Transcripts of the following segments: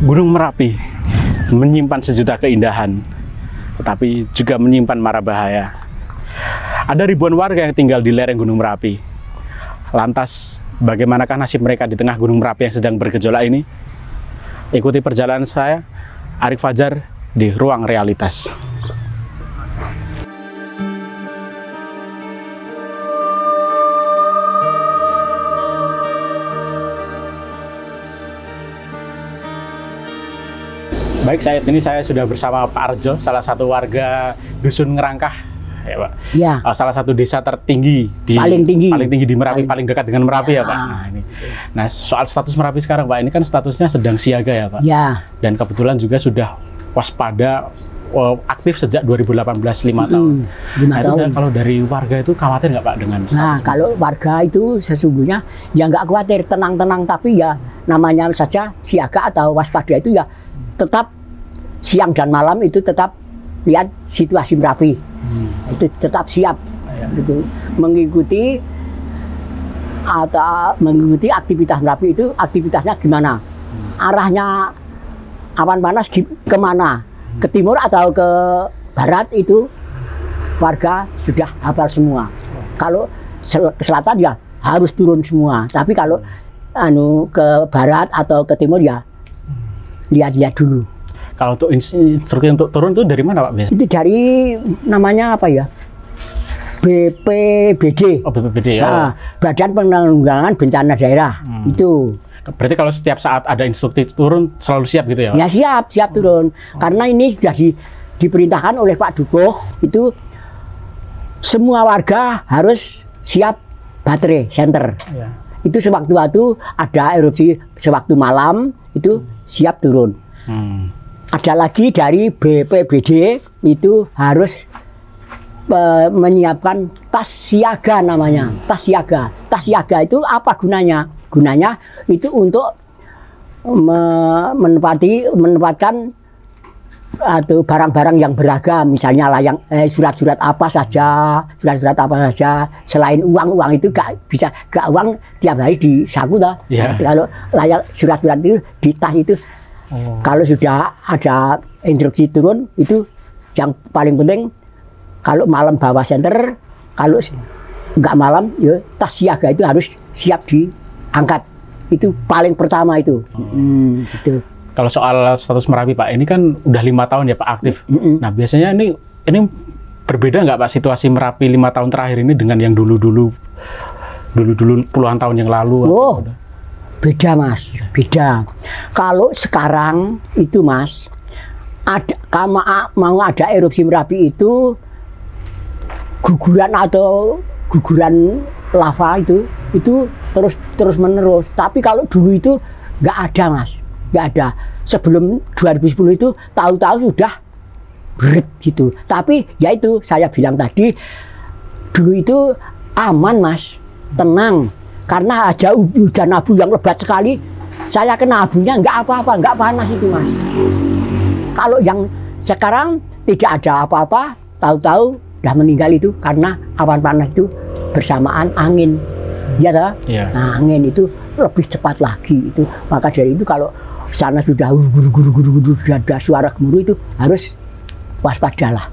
Gunung Merapi menyimpan sejuta keindahan, tetapi juga menyimpan mara bahaya. Ada ribuan warga yang tinggal di lereng Gunung Merapi. Lantas, bagaimanakah nasib mereka di tengah Gunung Merapi yang sedang bergejolak ini? Ikuti perjalanan saya, Arif Fajar, di Ruang Realitas. Baik, saat ini saya sudah bersama Pak Arjo, salah satu warga Dusun Ngerangkah, ya Pak. Ya. Salah satu desa tertinggi paling tinggi di Merapi, paling dekat dengan Merapi ya Pak. Nah, soal status Merapi sekarang Pak, ini kan statusnya sedang siaga ya Pak. Ya. Dan kebetulan juga sudah waspada, aktif sejak 2018, 5 tahun. 5 tahun. Kalau dari warga itu khawatir nggak Pak dengan status? Nah, kalau warga itu sesungguhnya ya nggak khawatir, tenang-tenang, tapi ya namanya saja siaga atau waspada itu ya tetap siang dan malam itu tetap lihat situasi Merapi. Itu tetap siap gitu, mengikuti aktivitas Merapi itu aktivitasnya gimana, arahnya awan panas kemana, ke timur atau ke barat, itu warga sudah hafal semua. Kalau ke selatan ya harus turun semua, tapi kalau ke barat atau ke timur ya lihat-lihat dulu. Kalau untuk instruksi untuk turun itu dari mana Pak biasanya? Itu dari namanya apa ya? BPBD. Oh, BPBD ya. Nah, Badan Penanggulangan Bencana Daerah. Itu. Berarti kalau setiap saat ada instruksi turun selalu siap gitu ya Pak? Ya siap turun. Karena ini sudah diperintahkan oleh Pak Dukuh, itu semua warga harus siap baterai senter. Ya. Itu sewaktu-waktu ada erupsi, sewaktu malam itu siap turun. Ada lagi dari BPBD itu harus menyiapkan tas siaga namanya. Tas siaga. Tas siaga itu apa gunanya? Gunanya itu untuk menempatkan atau barang-barang yang beragam, misalnya surat-surat apa saja, selain uang itu gak uang tiap hari disaku toh. Yeah. Kalau surat-surat itu di tas itu, kalau sudah ada instruksi turun itu yang paling penting, kalau malam bawa senter, kalau nggak malam ya tas siaga itu harus siap diangkat, itu paling pertama itu. Gitu. Kalau soal status Merapi Pak, ini kan udah 5 tahun ya Pak aktif. Nah biasanya ini berbeda nggak Pak situasi Merapi 5 tahun terakhir ini dengan yang dulu puluhan tahun yang lalu? Oh, beda Mas, beda. Kalau sekarang itu Mas, mau ada erupsi Merapi itu guguran lava itu terus menerus. Tapi kalau dulu itu nggak ada Mas. Nggak ada. Sebelum 2010 itu tahu-tahu sudah berat gitu. Tapi ya itu saya bilang tadi, dulu itu aman Mas, tenang. Karena ada hujan abu yang lebat sekali, saya kena abunya nggak apa-apa, nggak panas itu Mas. Kalau yang sekarang tidak ada apa-apa, tahu-tahu udah meninggal itu karena awan panas itu bersamaan angin. Ya toh? Yeah. Nah, angin itu lebih cepat lagi itu. Maka dari itu kalau sana sudah guru sudah ada suara gemuruh itu harus waspadalah.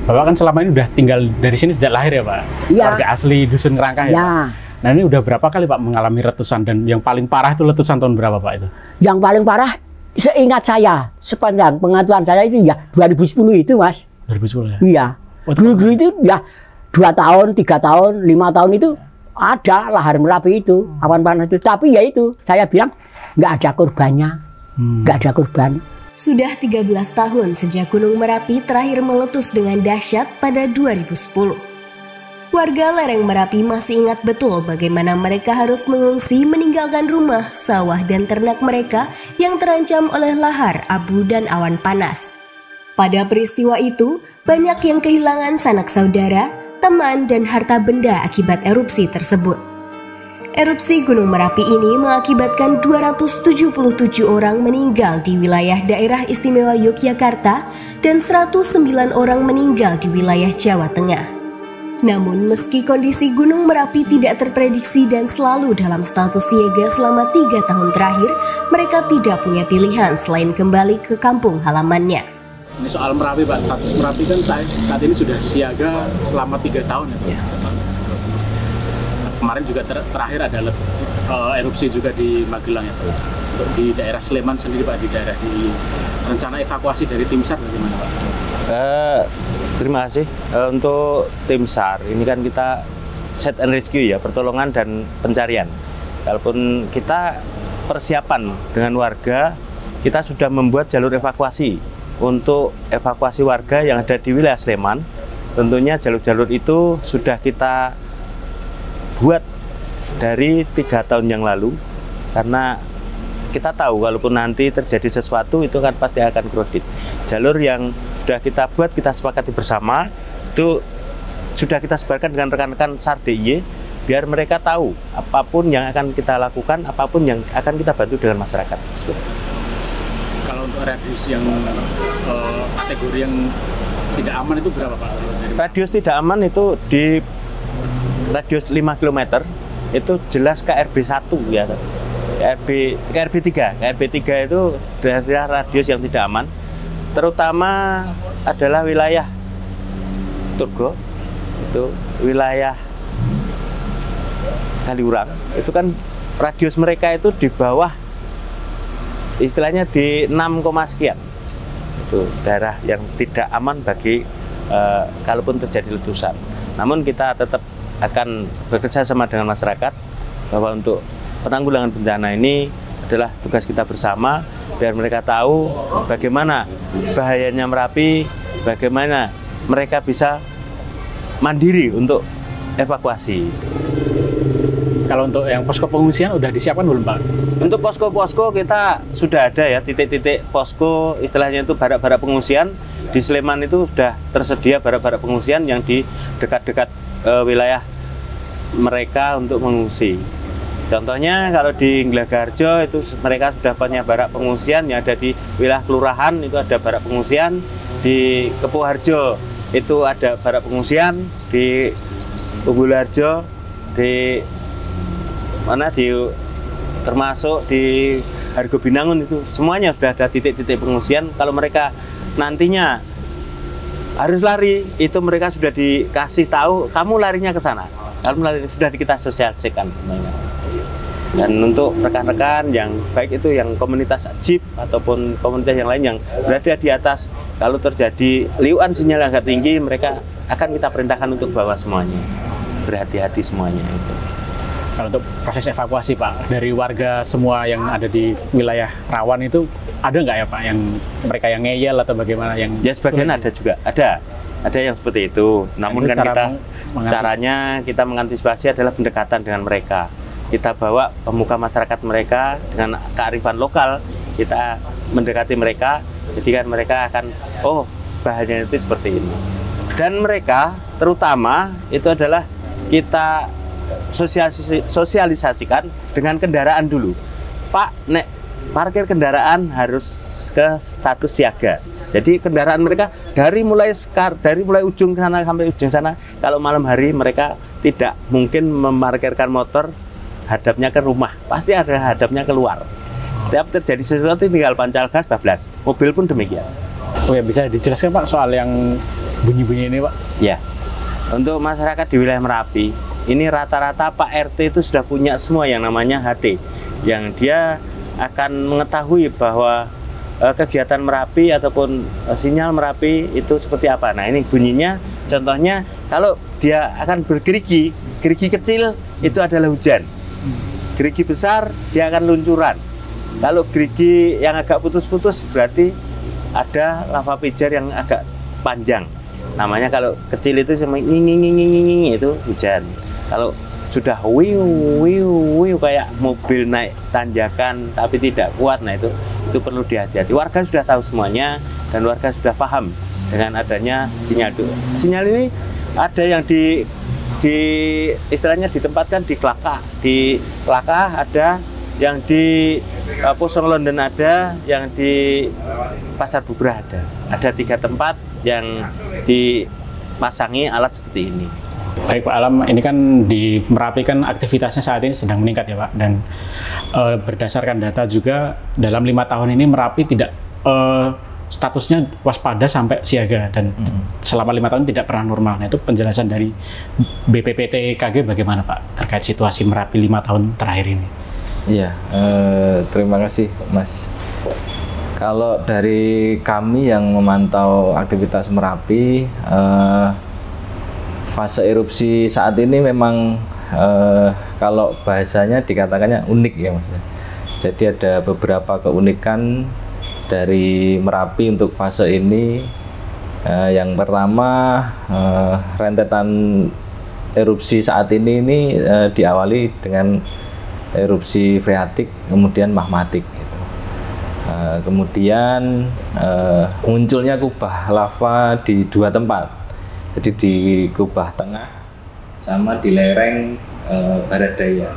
Bapak kan selama ini udah tinggal dari sini sejak lahir ya Pak? Iya. Warga asli Dusun Ngerangkah ya Pak? Nah ini udah berapa kali Pak mengalami letusan, dan yang paling parah itu letusan tahun berapa Pak itu? Yang paling parah seingat saya, sepanjang pengetahuan saya itu ya 2010 itu Mas. 2010 ya? Iya. Dulu itu ya 2 tahun, 3 tahun, 5 tahun itu ada lahar Merapi itu, awan panas itu. Tapi ya itu, saya bilang nggak ada korbannya, nggak ada korban. Sudah 13 tahun sejak Gunung Merapi terakhir meletus dengan dahsyat pada 2010. Warga lereng Merapi masih ingat betul bagaimana mereka harus mengungsi meninggalkan rumah, sawah, dan ternak mereka yang terancam oleh lahar, abu, dan awan panas. Pada peristiwa itu, banyak yang kehilangan sanak saudara, teman, dan harta benda akibat erupsi tersebut. Erupsi Gunung Merapi ini mengakibatkan 277 orang meninggal di wilayah daerah istimewa Yogyakarta dan 109 orang meninggal di wilayah Jawa Tengah. Namun meski kondisi Gunung Merapi tidak terprediksi dan selalu dalam status siaga selama 3 tahun terakhir, mereka tidak punya pilihan selain kembali ke kampung halamannya. Ini soal Merapi Pak, status Merapi kan saat ini sudah siaga selama 3 tahun ya. Kemarin juga terakhir ada erupsi juga di Magelang ya Pak. Untuk di daerah Sleman sendiri Pak, di daerah di rencana evakuasi dari tim SAR bagaimana Pak? Terima kasih. Untuk tim SAR ini kan kita set and rescue ya, pertolongan dan pencarian. Kalaupun kita persiapan dengan warga, kita sudah membuat jalur evakuasi untuk evakuasi warga yang ada di wilayah Sleman. Tentunya jalur-jalur itu sudah kita buat dari 3 tahun yang lalu, karena kita tahu walaupun nanti terjadi sesuatu itu kan pasti akan kredit. Jalur yang sudah kita buat, kita sepakati bersama, itu sudah kita sebarkan dengan rekan-rekan SAR DIY, biar mereka tahu apapun yang akan kita lakukan, apapun yang akan kita bantu dengan masyarakat. Kalau untuk radius yang kategori yang tidak aman itu berapa Pak? Radius tidak aman itu di radius 5 km itu jelas KRB 1 ya. KRB 3 itu daerah radius yang tidak aman, terutama adalah wilayah Turgo, itu wilayah Kaliurang, itu kan radius mereka itu di bawah, istilahnya di 6, sekian. Itu daerah yang tidak aman bagi kalaupun terjadi letusan. Namun kita tetap akan bekerja sama dengan masyarakat bahwa untuk penanggulangan bencana ini adalah tugas kita bersama, biar mereka tahu bagaimana bahayanya Merapi, bagaimana mereka bisa mandiri untuk evakuasi. Kalau untuk yang posko pengungsian udah disiapkan belum Pak? Untuk posko-posko kita sudah ada ya, titik-titik posko, istilahnya itu barak-barak pengungsian. Di Sleman itu sudah tersedia barak-barak pengungsian yang di dekat-dekat wilayah mereka untuk mengungsi. Contohnya kalau di Nglagarjo itu mereka sudah punya barak pengungsian yang ada di wilayah kelurahan, itu ada barak pengungsian. Di Kepuharjo itu ada barak pengungsian, di Ugularjo, di mana di termasuk di Hargo Binangun itu semuanya sudah ada titik-titik pengungsian. Kalau mereka nantinya harus lari, itu mereka sudah dikasih tahu, kamu larinya ke sana. Kamu lari, sudah kita sosialisasikan. Dan untuk rekan-rekan yang baik itu yang komunitas jeep ataupun komunitas yang lain yang berada di atas, kalau terjadi liuan sinyal yang agak tinggi, mereka akan kita perintahkan untuk bawa semuanya. Berhati-hati semuanya itu. Kalau untuk proses evakuasi Pak, dari warga semua yang ada di wilayah rawan itu ada nggak ya Pak yang mereka yang ngeyel atau bagaimana yang? Ya sebagian ada juga, ada yang seperti itu. Namun kan caranya kita mengantisipasi adalah pendekatan dengan mereka. Kita bawa pemuka masyarakat mereka dengan kearifan lokal, kita mendekati mereka, jadi kan mereka akan, oh bahayanya itu seperti ini. Dan mereka terutama itu adalah kita sosialisasikan dengan kendaraan dulu. Pak, nek parkir kendaraan harus ke status siaga. Jadi kendaraan mereka dari mulai ujung sana sampai ujung sana, kalau malam hari mereka tidak mungkin memarkirkan motor hadapnya ke rumah, pasti ada hadapnya keluar. Setiap terjadi sesuatu tinggal pancal gas bablas. Mobil pun demikian. Oh ya, bisa dijelaskan Pak soal yang bunyi-bunyi ini Pak? Ya, untuk masyarakat di wilayah Merapi, ini rata-rata Pak RT itu sudah punya semua yang namanya HT, yang dia akan mengetahui bahwa kegiatan Merapi ataupun sinyal Merapi itu seperti apa. Nah ini bunyinya, contohnya kalau dia akan bergerigi, gerigi kecil itu adalah hujan, gerigi besar dia akan luncuran. Kalau gerigi yang agak putus-putus berarti ada lava pijar yang agak panjang. Namanya kalau kecil itu sama nging itu hujan. Kalau sudah wiu kayak mobil naik tanjakan tapi tidak kuat, nah itu perlu dihati-hati. Warga sudah tahu semuanya dan warga sudah paham dengan adanya sinyal itu. Sinyal ini ada yang di istilahnya ditempatkan di Kelakah ada, yang di Posong London ada, yang di Pasar Bubrah ada. Ada 3 tempat yang dipasangi alat seperti ini. Baik Pak Alam, ini kan di Merapi kan aktivitasnya saat ini sedang meningkat ya Pak, dan berdasarkan data juga dalam 5 tahun ini Merapi tidak statusnya waspada sampai siaga, dan selama 5 tahun tidak pernah normal. Nah, itu penjelasan dari BPPTKG bagaimana Pak terkait situasi Merapi 5 tahun terakhir ini? Iya, terima kasih Mas. Kalau dari kami yang memantau aktivitas Merapi, fase erupsi saat ini memang kalau bahasanya dikatakannya unik ya Mas. Jadi ada beberapa keunikan dari Merapi untuk fase ini. Yang pertama, rentetan erupsi saat ini diawali dengan erupsi freatik, kemudian magmatik. Gitu. Kemudian munculnya kubah lava di 2 tempat. Jadi di kubah tengah sama di lereng barat daya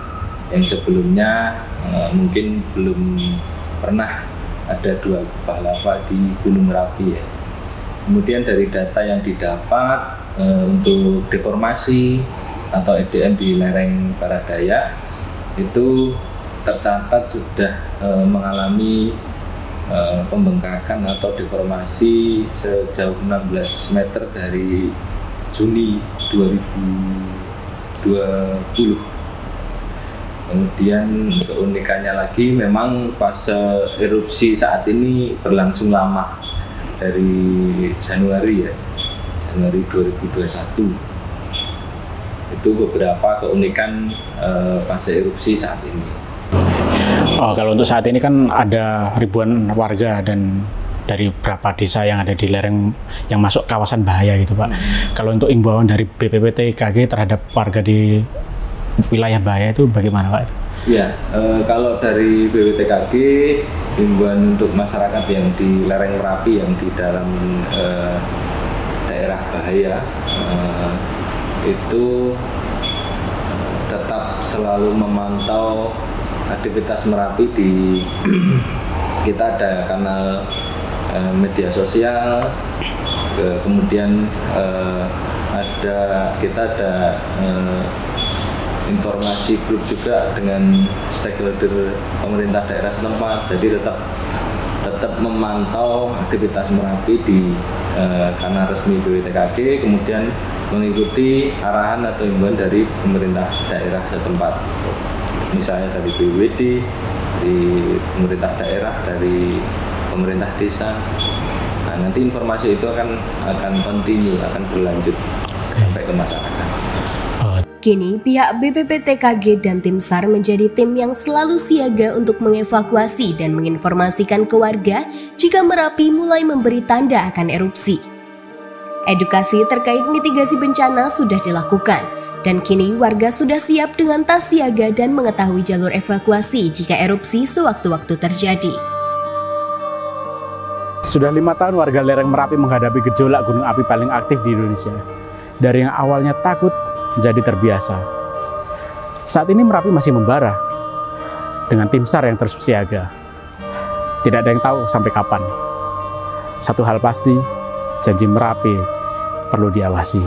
yang sebelumnya mungkin belum pernah ada 2 kubah lava di Gunung Merapi ya. Kemudian dari data yang didapat untuk deformasi atau EDM di lereng barat daya itu tercatat sudah mengalami pembengkakan atau deformasi sejauh 16 meter dari Juni 2020. Kemudian keunikannya lagi memang fase erupsi saat ini berlangsung lama dari Januari 2021. Itu beberapa keunikan fase erupsi saat ini. Oh, kalau untuk saat ini kan ada ribuan warga dan dari beberapa desa yang ada di lereng yang masuk kawasan bahaya gitu Pak. Kalau untuk imbauan dari BPPTKG terhadap warga di wilayah bahaya itu bagaimana Pak? Ya, kalau dari BPPTKG, imbauan untuk masyarakat yang di lereng Merapi yang di dalam daerah bahaya itu tetap selalu memantau aktivitas Merapi di kita ada kanal media sosial, kemudian kita ada informasi grup juga dengan stakeholder pemerintah daerah setempat. Jadi tetap memantau aktivitas Merapi di kanal resmi BPPTKG, kemudian mengikuti arahan atau imbauan dari pemerintah daerah setempat. Misalnya dari BPBD, dari pemerintah daerah, dari pemerintah desa. Nah, nanti informasi itu akan continue, akan berlanjut sampai ke masyarakat. Kini pihak BPPTKG dan tim SAR menjadi tim yang selalu siaga untuk mengevakuasi dan menginformasikan ke warga jika Merapi mulai memberi tanda akan erupsi. Edukasi terkait mitigasi bencana sudah dilakukan, dan kini warga sudah siap dengan tas siaga dan mengetahui jalur evakuasi jika erupsi sewaktu-waktu terjadi. Sudah 5 tahun warga lereng Merapi menghadapi gejolak gunung api paling aktif di Indonesia. Dari yang awalnya takut menjadi terbiasa. Saat ini Merapi masih membara dengan tim SAR yang terus siaga. Tidak ada yang tahu sampai kapan. Satu hal pasti, janji Merapi perlu diawasi.